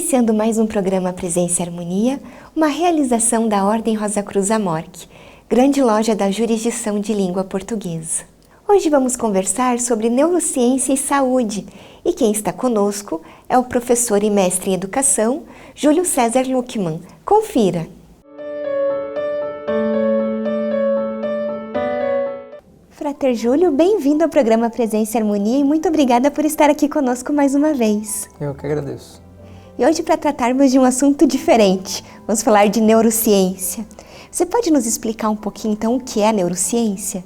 iniciando mais um programa Presença Harmonia, uma realização da Ordem Rosa Cruz AMORC, grande loja da jurisdição de língua portuguesa. Hoje vamos conversar sobre neurociência e saúde, e quem está conosco é o professor e mestre em educação, Júlio César Luckmann. Confira! Frater Júlio, bem-vindo ao programa Presença Harmonia e muito obrigada por estar aqui conosco mais uma vez. Eu que agradeço. E hoje, para tratarmos de um assunto diferente, vamos falar de neurociência. Você pode nos explicar um pouquinho, então, o que é a neurociência?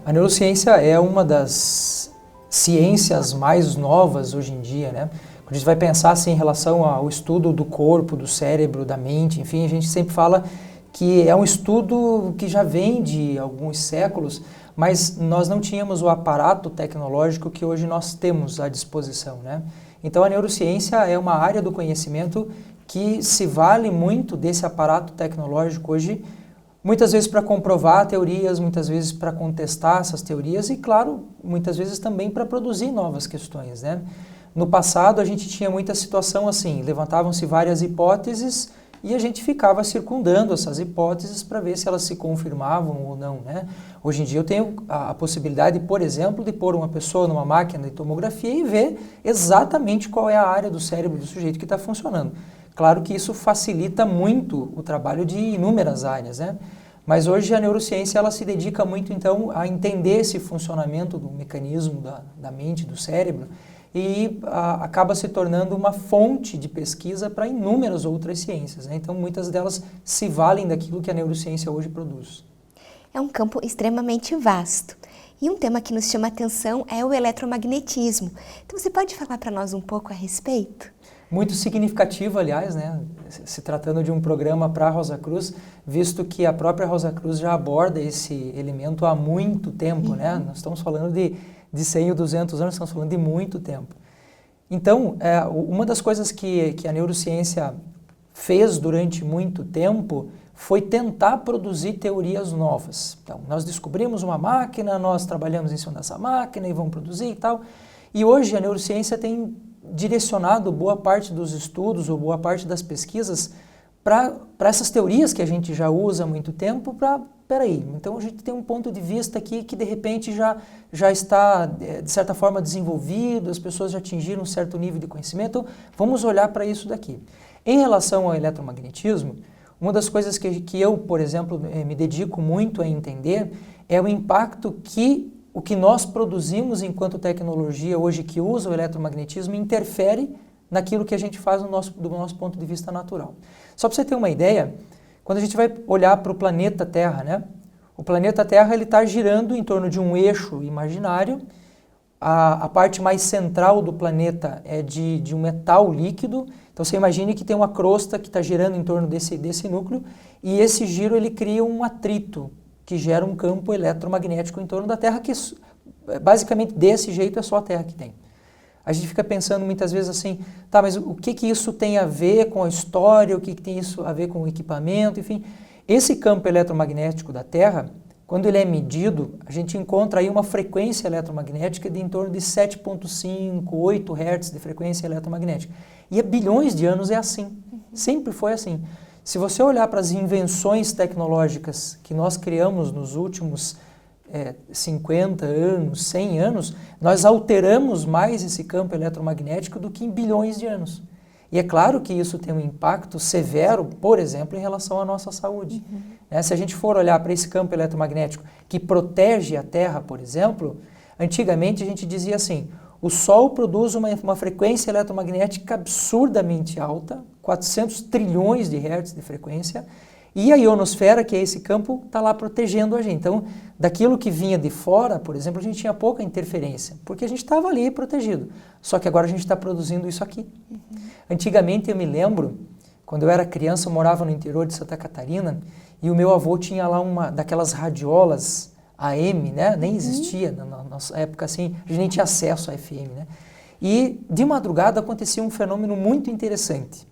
A neurociência é uma das ciências mais novas hoje em dia, né? Quando a gente vai pensar assim, em relação ao estudo do corpo, do cérebro, da mente, enfim, a gente sempre fala que é um estudo que já vem de alguns séculos, mas nós não tínhamos o aparato tecnológico que hoje nós temos à disposição, né? Então a neurociência é uma área do conhecimento que se vale muito desse aparato tecnológico hoje, muitas vezes para comprovar teorias, muitas vezes para contestar essas teorias e, claro, muitas vezes também para produzir novas questões, né? No passado a gente tinha muita situação assim, levantavam-se várias hipóteses e a gente ficava circundando essas hipóteses para ver se elas se confirmavam ou não, né? Hoje em dia eu tenho a possibilidade, por exemplo, de pôr uma pessoa numa máquina de tomografia e ver exatamente qual é a área do cérebro do sujeito que está funcionando. Claro que isso facilita muito o trabalho de inúmeras áreas, né? Mas hoje a neurociência ela se dedica muito então a entender esse funcionamento do mecanismo da mente, do cérebro, e acaba se tornando uma fonte de pesquisa para inúmeras outras ciências, né? Então, muitas delas se valem daquilo que a neurociência hoje produz. É um campo extremamente vasto. E um tema que nos chama a atenção é o eletromagnetismo. Então, você pode falar para nós um pouco a respeito? Muito significativo, aliás, né? Se tratando de um programa para a Rosa Cruz, visto que a própria Rosa Cruz já aborda esse elemento há muito tempo, né? Nós estamos falando de 100 ou 200 anos, estamos falando de muito tempo. Então, uma das coisas que a neurociência fez durante muito tempo foi tentar produzir teorias novas. Então, nós descobrimos uma máquina, nós trabalhamos em cima dessa máquina e vamos produzir e tal. E hoje a neurociência tem direcionado boa parte dos estudos ou boa parte das pesquisas para essas teorias que a gente já usa há muito tempo para, peraí, então a gente tem um ponto de vista aqui que de repente já está de certa forma desenvolvido, as pessoas já atingiram um certo nível de conhecimento, então vamos olhar para isso daqui. Em relação ao eletromagnetismo, uma das coisas que eu, por exemplo, me dedico muito a entender é o impacto que o que nós produzimos enquanto tecnologia hoje que usa o eletromagnetismo interfere naquilo que a gente faz do nosso ponto de vista natural. Só para você ter uma ideia, quando a gente vai olhar para o planeta Terra, né? O planeta Terra ele está girando em torno de um eixo imaginário, a parte mais central do planeta é de um metal líquido, então você imagine que tem uma crosta que está girando em torno desse núcleo e esse giro ele cria um atrito que gera um campo eletromagnético em torno da Terra que basicamente desse jeito é só a Terra que tem. A gente fica pensando muitas vezes assim, tá, mas o que isso tem a ver com a história, o que tem isso a ver com o equipamento, enfim. Esse campo eletromagnético da Terra, quando ele é medido, a gente encontra aí uma frequência eletromagnética de em torno de 7,5, 8 Hz de frequência eletromagnética. E há bilhões de anos é assim, sempre foi assim. Se você olhar para as invenções tecnológicas que nós criamos nos últimos 50 anos, 100 anos, nós alteramos mais esse campo eletromagnético do que em bilhões de anos. E é claro que isso tem um impacto severo, por exemplo, em relação à nossa saúde. Se a gente for olhar para esse campo eletromagnético que protege a Terra, por exemplo, antigamente a gente dizia assim, o Sol produz uma frequência eletromagnética absurdamente alta, 400 trilhões de hertz de frequência, e a ionosfera, que é esse campo, está lá protegendo a gente. Então, daquilo que vinha de fora, por exemplo, a gente tinha pouca interferência, porque a gente estava ali protegido. Só que agora a gente está produzindo isso aqui. Antigamente, eu me lembro, quando eu era criança, eu morava no interior de Santa Catarina, e o meu avô tinha lá uma daquelas radiolas AM, né? Nem existia na nossa época assim, a gente nem tinha acesso a FM, né? E de madrugada acontecia um fenômeno muito interessante.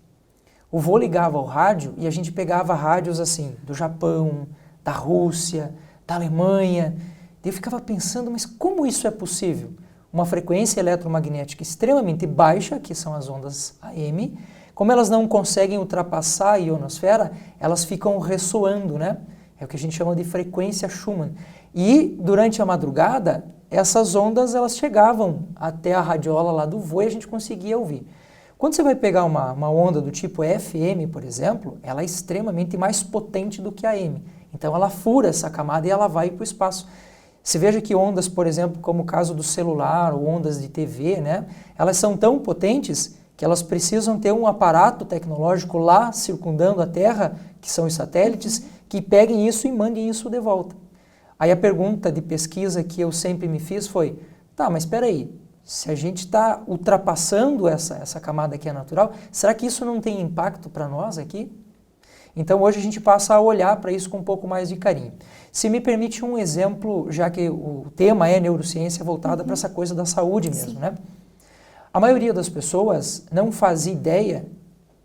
O vô ligava ao rádio e a gente pegava rádios assim, do Japão, da Rússia, da Alemanha. E eu ficava pensando, mas como isso é possível? Uma frequência eletromagnética extremamente baixa, que são as ondas AM, Como elas não conseguem ultrapassar a ionosfera, elas ficam ressoando, né? É o que a gente chama de frequência Schumann. E durante a madrugada, essas ondas elas chegavam até a radiola lá do voo e a gente conseguia ouvir. Quando você vai pegar uma onda do tipo FM, por exemplo, ela é extremamente mais potente do que a AM. Então ela fura essa camada e ela vai para o espaço. Você veja que ondas, por exemplo, como o caso do celular ou ondas de TV, né, elas são tão potentes que elas precisam ter um aparato tecnológico lá circundando a Terra, que são os satélites, que peguem isso e mandem isso de volta. Aí a pergunta de pesquisa que eu sempre me fiz foi, tá, mas espera aí, se a gente está ultrapassando essa camada que é natural, será que isso não tem impacto para nós aqui? Então hoje a gente passa a olhar para isso com um pouco mais de carinho. Se me permite um exemplo, já que o tema é neurociência voltada para essa coisa da saúde mesmo, né? A maioria das pessoas não faz ideia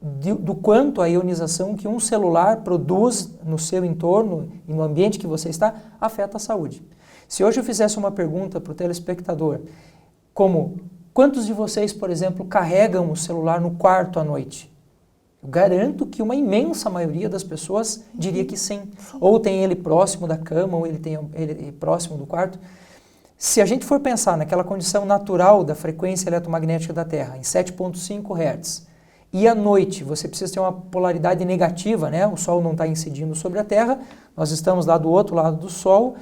do quanto a ionização que um celular produz no seu entorno e no ambiente que você está afeta a saúde. Se hoje eu fizesse uma pergunta para o telespectador, como quantos de vocês, por exemplo, carregam o celular no quarto à noite? Eu garanto que uma imensa maioria das pessoas diria que sim. Ou tem ele próximo da cama, ou ele tem ele próximo do quarto. Se a gente for pensar naquela condição natural da frequência eletromagnética da Terra, em 7,5 Hz, e à noite você precisa ter uma polaridade negativa, né? O Sol não está incidindo sobre a Terra, nós estamos lá do outro lado do Sol,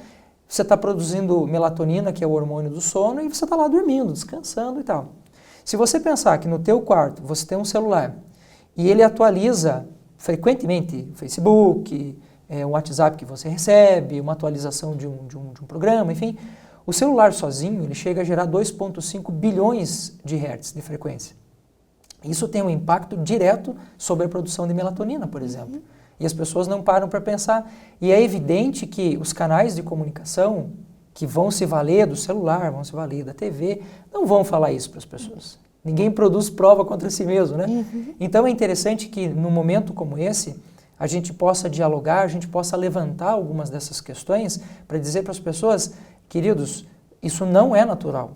você está produzindo melatonina, que é o hormônio do sono, e você está lá dormindo, descansando e tal. Se você pensar que no teu quarto você tem um celular, e ele atualiza frequentemente o Facebook, o WhatsApp que você recebe, uma atualização de um programa, enfim. O celular sozinho ele chega a gerar 2,5 bilhões de hertz de frequência. Isso tem um impacto direto sobre a produção de melatonina, por exemplo. E as pessoas não param para pensar. E é evidente que os canais de comunicação que vão se valer do celular, vão se valer da TV, não vão falar isso para as pessoas. Ninguém produz prova contra si mesmo, né? Então é interessante que num momento como esse, a gente possa dialogar, a gente possa levantar algumas dessas questões para dizer para as pessoas, queridos, isso não é natural.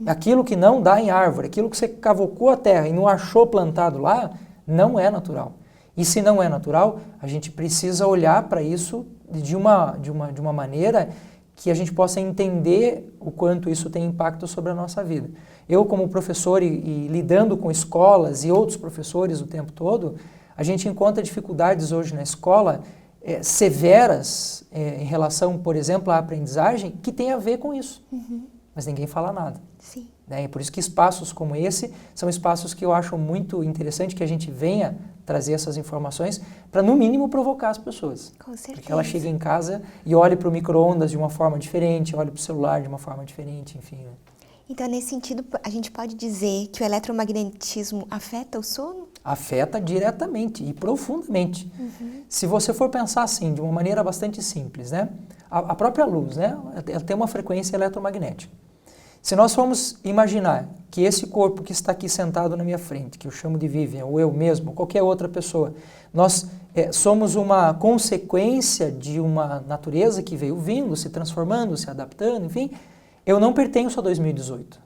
Aquilo que não dá em árvore, aquilo que você cavocou a terra e não achou plantado lá, não é natural. E se não é natural, a gente precisa olhar para isso de uma maneira que a gente possa entender o quanto isso tem impacto sobre a nossa vida. Eu, como professor e lidando com escolas e outros professores o tempo todo, a gente encontra dificuldades hoje na escola severas em relação, por exemplo, à aprendizagem, que tem a ver com isso. Mas ninguém fala nada. Sim. É por isso que espaços como esse são espaços que eu acho muito interessante que a gente venha trazer essas informações para, no mínimo, provocar as pessoas. Com certeza. Porque ela chega em casa e olhe para o micro-ondas de uma forma diferente, olhe para o celular de uma forma diferente, enfim. Né? Então, nesse sentido, a gente pode dizer que o eletromagnetismo afeta o sono? Afeta diretamente e profundamente. Se você for pensar assim, de uma maneira bastante simples, né? A própria luz, né? Ela tem uma frequência eletromagnética. Se nós formos imaginar que esse corpo que está aqui sentado na minha frente, que eu chamo de Vivian, ou eu mesmo, ou qualquer outra pessoa, nós somos uma consequência de uma natureza que veio vindo, se transformando, se adaptando, enfim, eu não pertenço a 2018.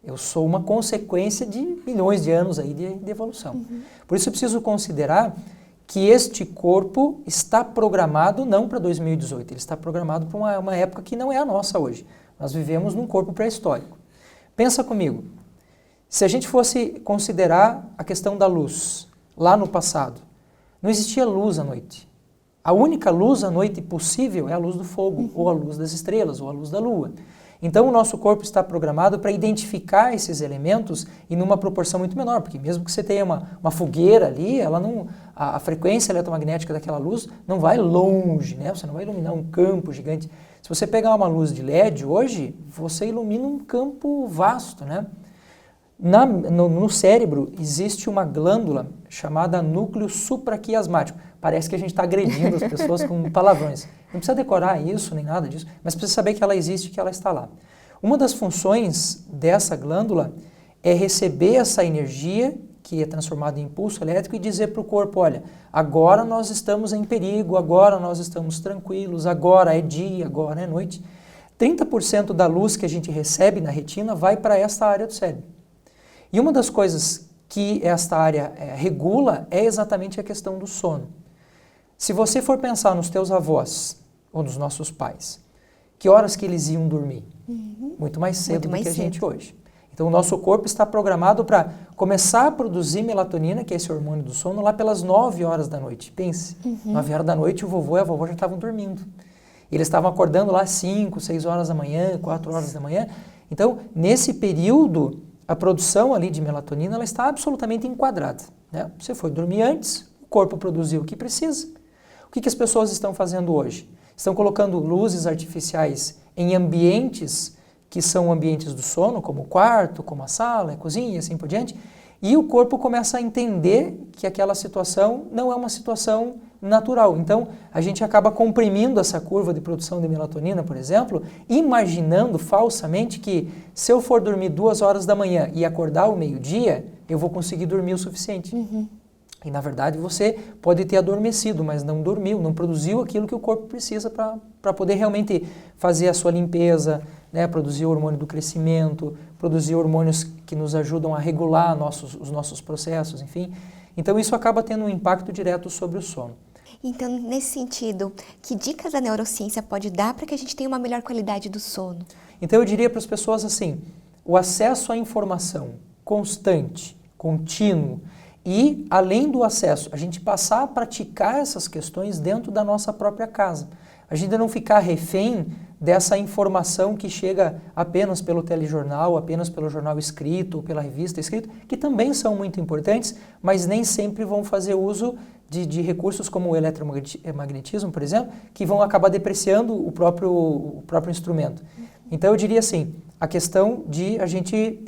Eu sou uma consequência de milhões de anos aí de evolução. Por isso eu preciso considerar que este corpo está programado não para 2018, ele está programado para uma época que não é a nossa hoje. Nós vivemos num corpo pré-histórico. Pensa comigo, se a gente fosse considerar a questão da luz, lá no passado, não existia luz à noite. A única luz à noite possível é a luz do fogo, ou a luz das estrelas, ou a luz da lua. Então o nosso corpo está programado para identificar esses elementos e numa proporção muito menor, porque mesmo que você tenha uma fogueira ali, a frequência eletromagnética daquela luz não vai longe, né? Você não vai iluminar um campo gigante. Se você pegar uma luz de LED hoje, você ilumina um campo vasto, né? No cérebro existe uma glândula chamada núcleo supraquiasmático. Parece que a gente está agredindo as pessoas com palavrões. Não precisa decorar isso, nem nada disso, mas precisa saber que ela existe e que ela está lá. Uma das funções dessa glândula é receber essa energia, que é transformada em impulso elétrico, e dizer para o corpo, olha, agora nós estamos em perigo, agora nós estamos tranquilos, agora é dia, agora é noite. 30% da luz que a gente recebe na retina vai para esta área do cérebro. E uma das coisas que esta área regula é exatamente a questão do sono. Se você for pensar nos teus avós ou nos nossos pais, que horas que eles iam dormir? Muito mais cedo do que a gente hoje. Então o nosso corpo está programado para começar a produzir melatonina, que é esse hormônio do sono, lá pelas 9 horas da noite. Pense, 9 horas da noite o vovô e a vovó já estavam dormindo. Eles estavam acordando lá 5, 6 horas da manhã, 4 horas da manhã. Então, nesse período, a produção ali de melatonina ela está absolutamente enquadrada, né? Você foi dormir antes, o corpo produziu o que precisa. O que as pessoas estão fazendo hoje? Estão colocando luzes artificiais em ambientes que são ambientes do sono, como o quarto, como a sala, a cozinha e assim por diante, e o corpo começa a entender que aquela situação não é uma situação natural. Então, a gente acaba comprimindo essa curva de produção de melatonina, por exemplo, imaginando falsamente que se eu for dormir 2 horas da manhã e acordar ao meio-dia, eu vou conseguir dormir o suficiente. E, na verdade, você pode ter adormecido, mas não dormiu, não produziu aquilo que o corpo precisa para poder realmente fazer a sua limpeza, né, produzir o hormônio do crescimento, produzir hormônios que nos ajudam a regular os nossos processos, enfim. Então, isso acaba tendo um impacto direto sobre o sono. Então, nesse sentido, que dicas a neurociência pode dar para que a gente tenha uma melhor qualidade do sono? Então, eu diria para as pessoas assim, o acesso à informação constante, contínuo, e, além do acesso, a gente passar a praticar essas questões dentro da nossa própria casa. A gente não ficar refém dessa informação que chega apenas pelo telejornal, apenas pelo jornal escrito, ou pela revista escrita, que também são muito importantes, mas nem sempre vão fazer uso de recursos como o eletromagnetismo, por exemplo, que vão acabar depreciando o próprio instrumento. Então, eu diria assim, a questão de a gente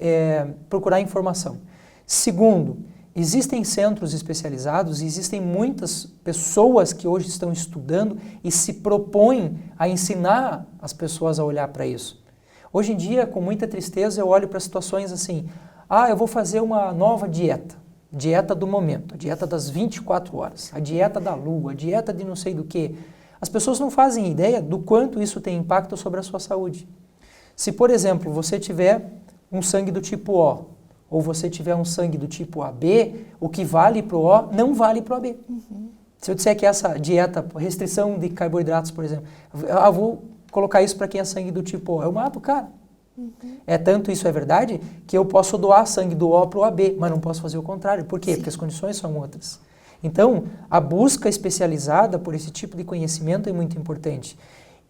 procurar informação. Segundo, existem centros especializados, existem muitas pessoas que hoje estão estudando e se propõem a ensinar as pessoas a olhar para isso. Hoje em dia, com muita tristeza, eu olho para situações assim, eu vou fazer uma nova dieta, dieta do momento, a dieta das 24 horas, a dieta da lua, a dieta de não sei do que. As pessoas não fazem ideia do quanto isso tem impacto sobre a sua saúde. Se, por exemplo, você tiver um sangue do tipo O, ou você tiver um sangue do tipo AB, o que vale para o O não vale para o AB. Se eu disser que essa dieta, restrição de carboidratos, por exemplo, eu vou colocar isso para quem é sangue do tipo O, eu mato o cara. Tanto isso é verdade que eu posso doar sangue do O para o AB, mas não posso fazer o contrário. Por quê? Sim. Porque as condições são outras. Então, a busca especializada por esse tipo de conhecimento é muito importante.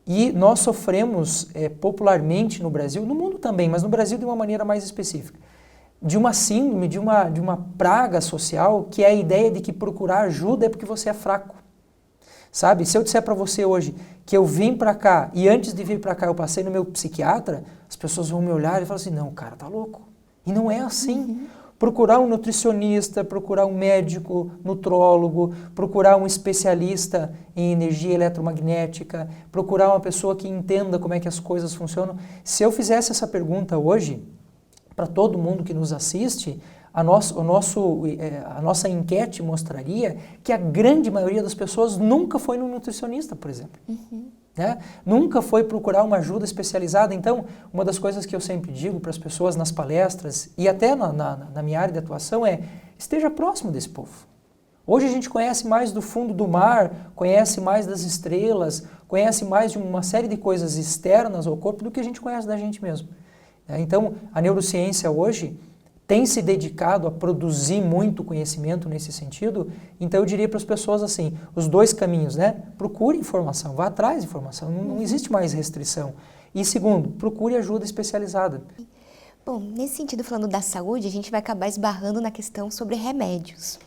E nós sofremos popularmente no Brasil, no mundo também, mas no Brasil de uma maneira mais específica, de uma síndrome, de uma praga social, que é a ideia de que procurar ajuda é porque você é fraco. Sabe? Se eu disser para você hoje que eu vim para cá e antes de vir para cá eu passei no meu psiquiatra, as pessoas vão me olhar e falar assim, não, o cara tá louco. E não é assim. Procurar um nutricionista, procurar um médico, nutrólogo, procurar um especialista em energia eletromagnética, procurar uma pessoa que entenda como é que as coisas funcionam. Se eu fizesse essa pergunta hoje, para todo mundo que nos assiste, a nossa enquete mostraria que a grande maioria das pessoas nunca foi no nutricionista, por exemplo. Né? Nunca foi procurar uma ajuda especializada. Então, uma das coisas que eu sempre digo para as pessoas nas palestras e até na minha área de atuação é, esteja próximo desse povo. Hoje a gente conhece mais do fundo do mar, conhece mais das estrelas, conhece mais de uma série de coisas externas ao corpo do que a gente conhece da gente mesmo. Então, a neurociência hoje tem se dedicado a produzir muito conhecimento nesse sentido, então eu diria para as pessoas assim, os dois caminhos, né? Procure informação, vá atrás de informação, não existe mais restrição. E segundo, procure ajuda especializada. Bom, nesse sentido, falando da saúde, a gente vai acabar esbarrando na questão sobre remédios.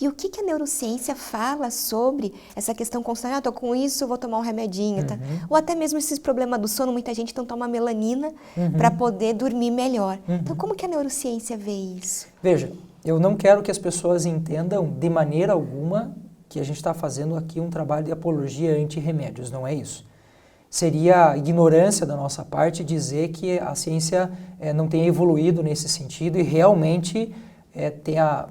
E o que a neurociência fala sobre essa questão constante? Estou com isso, vou tomar um remedinho, tá? Ou até mesmo esses problemas do sono, muita gente então toma melanina para poder dormir melhor. Então, como que a neurociência vê isso? Veja, eu não quero que as pessoas entendam de maneira alguma que a gente está fazendo aqui um trabalho de apologia anti-remédios, não é isso. Seria ignorância da nossa parte dizer que a ciência não tenha evoluído nesse sentido e realmente tenha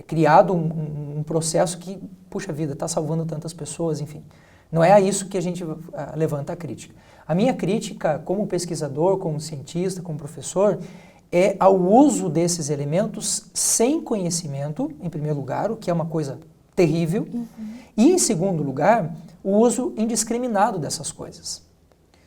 criado um processo que, puxa vida, está salvando tantas pessoas, enfim. Não é a isso que a gente levanta a crítica. A minha crítica, como pesquisador, como cientista, como professor, é ao uso desses elementos sem conhecimento, em primeiro lugar, o que é uma coisa terrível, e em segundo lugar, o uso indiscriminado dessas coisas.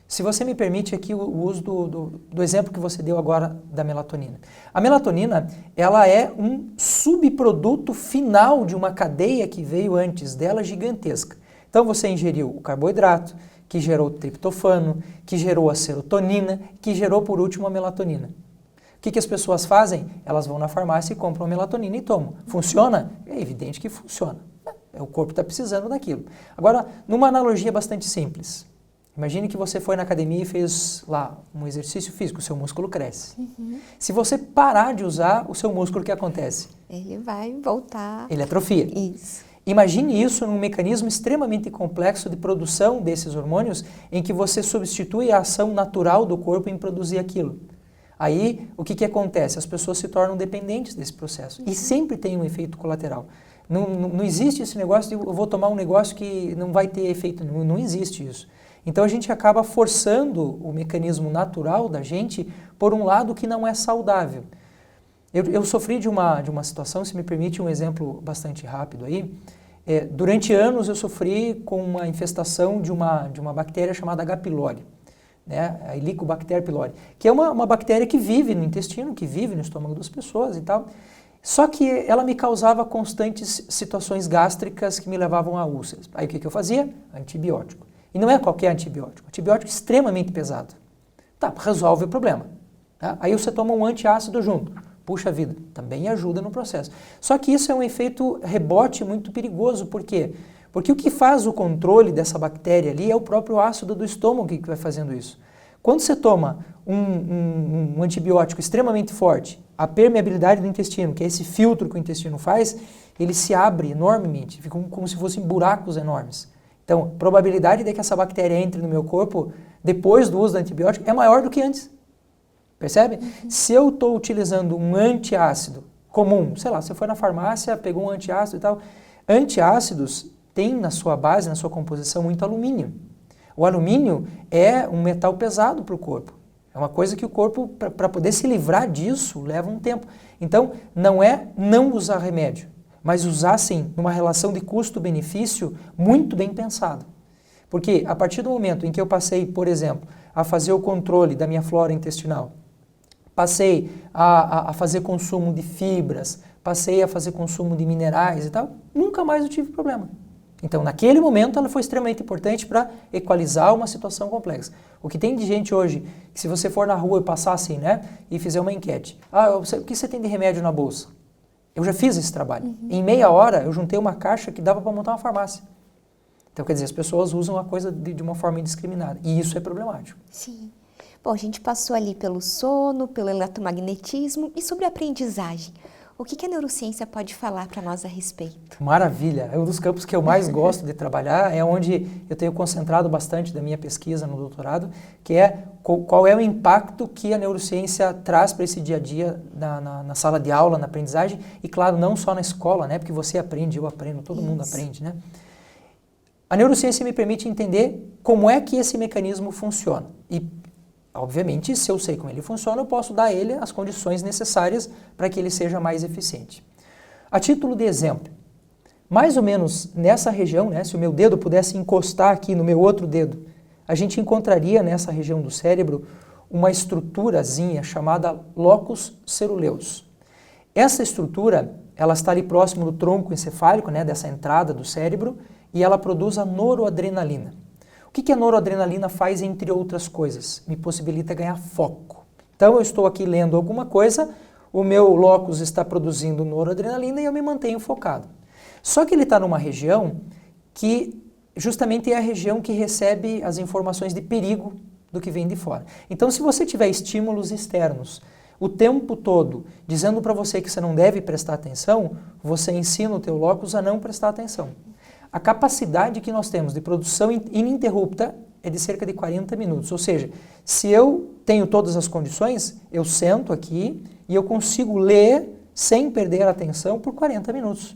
Se você me permite aqui o uso do exemplo que você deu agora da melatonina. A melatonina, ela é um subproduto final de uma cadeia que veio antes dela gigantesca. Então você ingeriu o carboidrato, que gerou o triptofano, que gerou a serotonina, que gerou por último a melatonina. O que as pessoas fazem? Elas vão na farmácia e compram a melatonina e tomam. Funciona? É evidente que funciona. O corpo está precisando daquilo. Agora, numa analogia bastante simples. Imagine que você foi na academia e fez lá um exercício físico, o seu músculo cresce. Se você parar de usar o seu músculo, o que acontece? Ele vai voltar. Ele atrofia. Isso. Imagine isso num mecanismo extremamente complexo de produção desses hormônios, em que você substitui a ação natural do corpo em produzir aquilo. Aí, o que acontece? As pessoas se tornam dependentes desse processo. E sempre tem um efeito colateral. Não existe esse negócio de eu vou tomar um negócio que não vai ter efeito nenhum. Não existe isso. Então a gente acaba forçando o mecanismo natural da gente por um lado que não é saudável. Eu sofri de uma situação, se me permite um exemplo bastante rápido aí. Durante anos eu sofri com uma infestação de uma bactéria chamada H. pylori, né? A Helicobacter pylori, que é uma bactéria que vive no intestino, que vive no estômago das pessoas e tal. Só que ela me causava constantes situações gástricas que me levavam a úlceras. Aí o que eu fazia? Antibiótico. E não é qualquer antibiótico, antibiótico extremamente pesado. Tá, resolve o problema. Tá? Aí você toma um antiácido junto. Puxa vida, também ajuda no processo. Só que isso é um efeito rebote muito perigoso. Por quê? Porque o que faz o controle dessa bactéria ali é o próprio ácido do estômago que vai fazendo isso. Quando você toma um antibiótico extremamente forte, a permeabilidade do intestino, que é esse filtro que o intestino faz, ele se abre enormemente, fica como se fossem buracos enormes. Então, a probabilidade de que essa bactéria entre no meu corpo depois do uso do antibiótico é maior do que antes. Percebe? Se eu estou utilizando um antiácido comum, sei lá, você foi na farmácia, pegou um antiácido e tal, antiácidos têm na sua base, na sua composição, muito alumínio. O alumínio é um metal pesado para o corpo. É uma coisa que o corpo, para poder se livrar disso, leva um tempo. Então, não é não usar remédio, mas usar, sim, numa relação de custo-benefício muito bem pensado. Porque a partir do momento em que eu passei, por exemplo, a fazer o controle da minha flora intestinal, passei a fazer consumo de fibras, passei a fazer consumo de minerais e tal, nunca mais eu tive problema. Então, naquele momento, ela foi extremamente importante para equalizar uma situação complexa. O que tem de gente hoje, que se você for na rua e passar assim, né, e fizer uma enquete, o que você tem de remédio na bolsa? Eu já fiz esse trabalho. Em meia hora, eu juntei uma caixa que dava para montar uma farmácia. Então, quer dizer, as pessoas usam a coisa de uma forma indiscriminada. E isso é problemático. Sim. Bom, a gente passou ali pelo sono, pelo eletromagnetismo e sobre a aprendizagem. O que a neurociência pode falar para nós a respeito? Maravilha! É um dos campos que eu mais gosto de trabalhar, é onde eu tenho concentrado bastante da minha pesquisa no doutorado, que é qual é o impacto que a neurociência traz para esse dia a dia na sala de aula, na aprendizagem, e claro, não só na escola, né? Porque você aprende, eu aprendo, todo mundo aprende, né? A neurociência me permite entender como é que esse mecanismo funciona. E, obviamente, se eu sei como ele funciona, eu posso dar a ele as condições necessárias para que ele seja mais eficiente. A título de exemplo, mais ou menos nessa região, né, se o meu dedo pudesse encostar aqui no meu outro dedo, a gente encontraria nessa região do cérebro uma estruturazinha chamada locus ceruleus. Essa estrutura, ela está ali próximo do tronco encefálico, né, dessa entrada do cérebro, e ela produz a noradrenalina. O que a noradrenalina faz, entre outras coisas? Me possibilita ganhar foco. Então, eu estou aqui lendo alguma coisa, o meu locus está produzindo noradrenalina e eu me mantenho focado. Só que ele está numa região que justamente é a região que recebe as informações de perigo do que vem de fora. Então, se você tiver estímulos externos o tempo todo dizendo para você que você não deve prestar atenção, você ensina o teu locus a não prestar atenção. A capacidade que nós temos de produção ininterrupta é de cerca de 40 minutos. Ou seja, se eu tenho todas as condições, eu sento aqui e eu consigo ler sem perder a atenção por 40 minutos.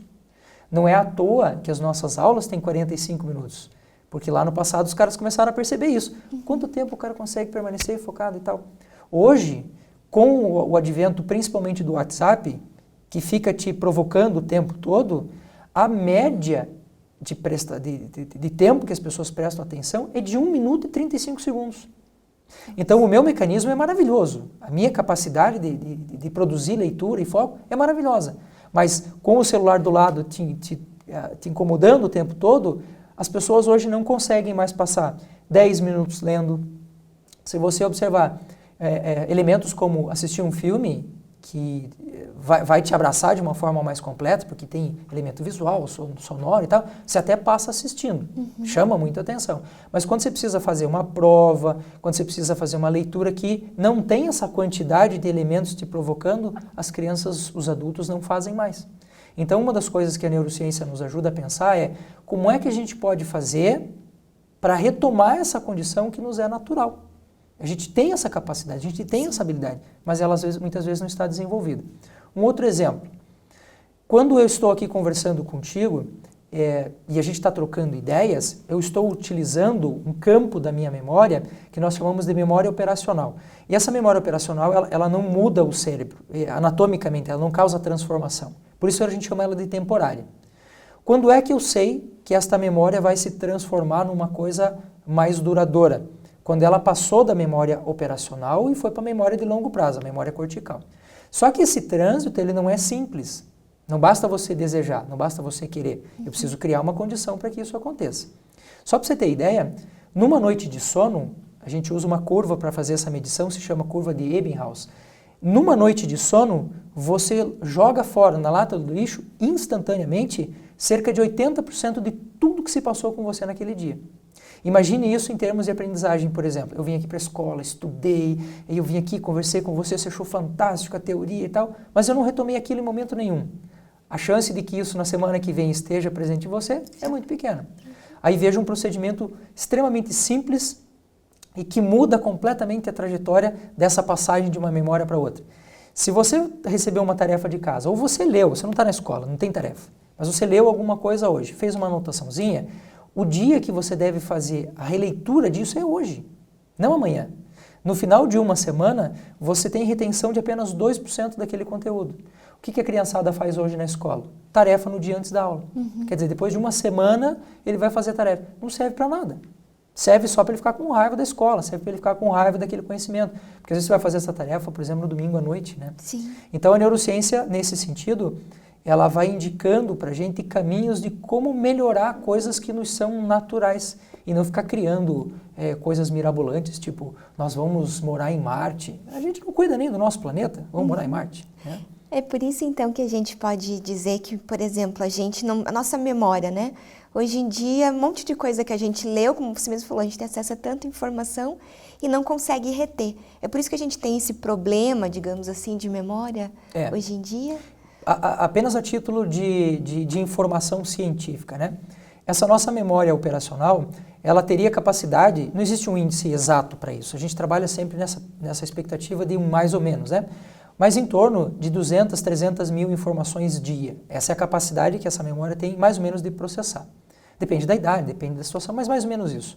Não é à toa que as nossas aulas têm 45 minutos. Porque lá no passado os caras começaram a perceber isso. Quanto tempo o cara consegue permanecer focado e tal? Hoje, com o advento principalmente do WhatsApp, que fica te provocando o tempo todo, a média de tempo que as pessoas prestam atenção é de 1 minuto e 35 segundos. Então o meu mecanismo é maravilhoso, a minha capacidade de produzir leitura e foco é maravilhosa, mas com o celular do lado te incomodando o tempo todo, as pessoas hoje não conseguem mais passar 10 minutos lendo. Se você observar elementos como assistir um filme, que vai te abraçar de uma forma mais completa, porque tem elemento visual, sonoro e tal, você até passa assistindo, chama muita atenção. Mas quando você precisa fazer uma prova, quando você precisa fazer uma leitura que não tem essa quantidade de elementos te provocando, as crianças, os adultos não fazem mais. Então uma das coisas que a neurociência nos ajuda a pensar é como é que a gente pode fazer para retomar essa condição que nos é natural. A gente tem essa capacidade, a gente tem essa habilidade, mas ela muitas vezes não está desenvolvida. Um outro exemplo, quando eu estou aqui conversando contigo e a gente está trocando ideias, eu estou utilizando um campo da minha memória que nós chamamos de memória operacional. E essa memória operacional, ela não muda o cérebro, anatomicamente, ela não causa transformação. Por isso a gente chama ela de temporária. Quando é que eu sei que esta memória vai se transformar numa coisa mais duradoura? Quando ela passou da memória operacional e foi para a memória de longo prazo, a memória cortical. Só que esse trânsito, ele não é simples. Não basta você desejar, não basta você querer. Eu preciso criar uma condição para que isso aconteça. Só para você ter ideia, numa noite de sono, a gente usa uma curva para fazer essa medição, se chama curva de Ebbinghaus. Numa noite de sono, você joga fora na lata do lixo, instantaneamente, cerca de 80% de tudo que se passou com você naquele dia. Imagine isso em termos de aprendizagem, por exemplo. Eu vim aqui para a escola, estudei, eu vim aqui, conversei com você, você achou fantástico a teoria e tal, mas eu não retomei aquilo em momento nenhum. A chance de que isso na semana que vem esteja presente em você é muito pequena. Aí veja um procedimento extremamente simples e que muda completamente a trajetória dessa passagem de uma memória para outra. Se você recebeu uma tarefa de casa, ou você leu, você não está na escola, não tem tarefa, mas você leu alguma coisa hoje, fez uma anotaçãozinha, o dia que você deve fazer a releitura disso é hoje, não amanhã. No final de uma semana, você tem retenção de apenas 2% daquele conteúdo. O que a criançada faz hoje na escola? Tarefa no dia antes da aula. Quer dizer, depois de uma semana, ele vai fazer a tarefa. Não serve para nada. Serve só para ele ficar com raiva da escola, serve para ele ficar com raiva daquele conhecimento. Porque às vezes você vai fazer essa tarefa, por exemplo, no domingo à noite, né? Sim. Então a neurociência, nesse sentido, ela vai indicando para a gente caminhos de como melhorar coisas que nos são naturais e não ficar criando coisas mirabolantes, tipo, nós vamos morar em Marte. A gente não cuida nem do nosso planeta, vamos morar em Marte, né? É por isso, então, que a gente pode dizer que, por exemplo, a nossa memória, né? Hoje em dia, um monte de coisa que a gente leu, como você mesmo falou, a gente tem acesso a tanta informação e não consegue reter. É por isso que a gente tem esse problema, digamos assim, de memória hoje em dia? Apenas a título de informação científica, né? Essa nossa memória operacional, ela teria capacidade, não existe um índice exato para isso, a gente trabalha sempre nessa expectativa de um mais ou menos, né? Mas em torno de 200, 300 mil informações dia. Essa é a capacidade que essa memória tem mais ou menos de processar. Depende da idade, depende da situação, mas mais ou menos isso.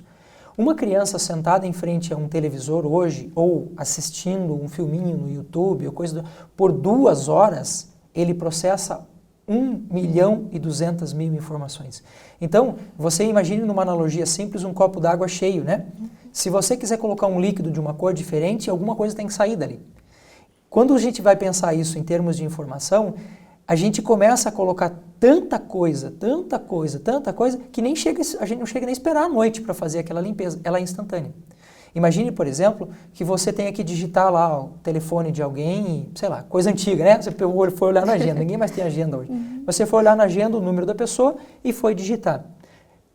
Uma criança sentada em frente a um televisor hoje, ou assistindo um filminho no YouTube, ou por 2 horas, ele processa 1.200.000 informações. Então, você imagine numa analogia simples um copo d'água cheio, né? Se você quiser colocar um líquido de uma cor diferente, alguma coisa tem que sair dali. Quando a gente vai pensar isso em termos de informação, a gente começa a colocar tanta coisa, que a gente não chega nem a esperar a noite para fazer aquela limpeza, ela é instantânea. Imagine, por exemplo, que você tenha que digitar lá o telefone de alguém, sei lá, coisa antiga, né? Você foi olhar na agenda, ninguém mais tem agenda hoje. Você foi olhar na agenda o número da pessoa e foi digitar.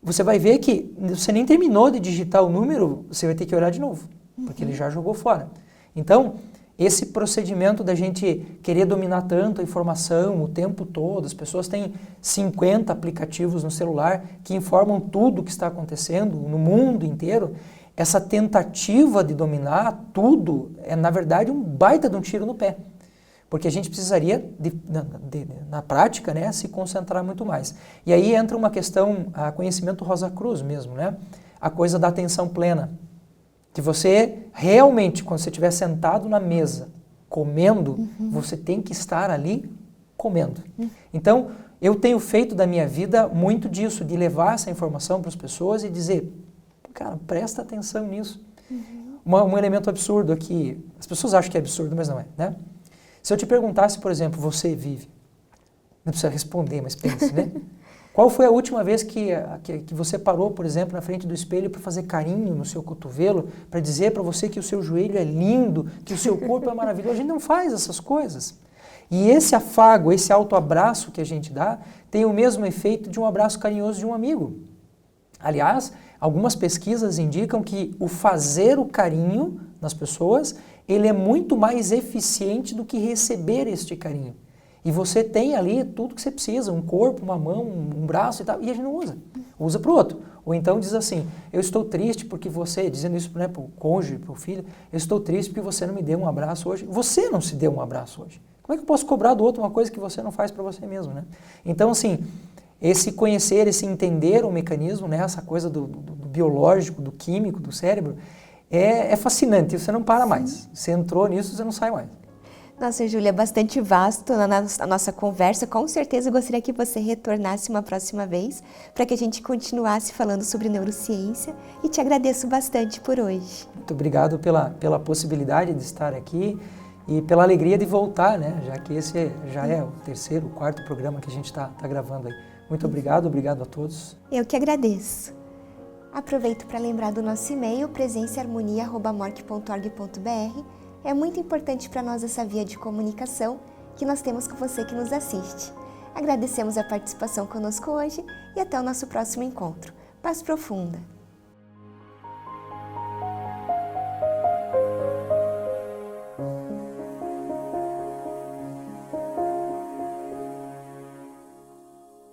Você vai ver que você nem terminou de digitar o número, você vai ter que olhar de novo, porque ele já jogou fora. Então, esse procedimento da gente querer dominar tanto a informação o tempo todo, as pessoas têm 50 aplicativos no celular que informam tudo o que está acontecendo no mundo inteiro, essa tentativa de dominar tudo é, na verdade, um baita de um tiro no pé. Porque a gente precisaria, na prática, né, se concentrar muito mais. E aí entra uma questão, a conhecimento Rosa Cruz mesmo, né? A coisa da atenção plena. De você realmente, quando você estiver sentado na mesa, comendo, você tem que estar ali comendo. Então, eu tenho feito da minha vida muito disso, de levar essa informação para as pessoas e dizer, cara, presta atenção nisso. Um elemento absurdo aqui, as pessoas acham que é absurdo, mas não é, né? Se eu te perguntasse, por exemplo, você vive, não precisa responder, mas pense, né? Qual foi a última vez que você parou, por exemplo, na frente do espelho para fazer carinho no seu cotovelo, para dizer para você que o seu joelho é lindo, que o seu corpo é maravilhoso? A gente não faz essas coisas. E esse afago, esse autoabraço que a gente dá, tem o mesmo efeito de um abraço carinhoso de um amigo. Aliás, algumas pesquisas indicam que o fazer o carinho nas pessoas, ele é muito mais eficiente do que receber este carinho. E você tem ali tudo que você precisa, um corpo, uma mão, um braço e tal, e a gente não usa. Usa para o outro. Ou então diz assim, eu estou triste porque você, dizendo isso, né, para o cônjuge, para o filho, eu estou triste porque você não me deu um abraço hoje. Você não se deu um abraço hoje. Como é que eu posso cobrar do outro uma coisa que você não faz para você mesmo, né? Então, assim, esse conhecer, esse entender o mecanismo, né, essa coisa do biológico, do químico, do cérebro, é fascinante, você não para mais. Você entrou nisso, você não sai mais. Nossa, Júlia, é bastante vasto a nossa conversa. Com certeza eu gostaria que você retornasse uma próxima vez para que a gente continuasse falando sobre neurociência e te agradeço bastante por hoje. Muito obrigado pela possibilidade de estar aqui e pela alegria de voltar, né? Já que esse já é o terceiro, quarto programa que a gente está gravando aí. Muito obrigado a todos. Eu que agradeço. Aproveito para lembrar do nosso e-mail, presençaharmonia@amorc.org.br. É muito importante para nós essa via de comunicação que nós temos com você que nos assiste. Agradecemos a participação conosco hoje e até o nosso próximo encontro. Paz profunda!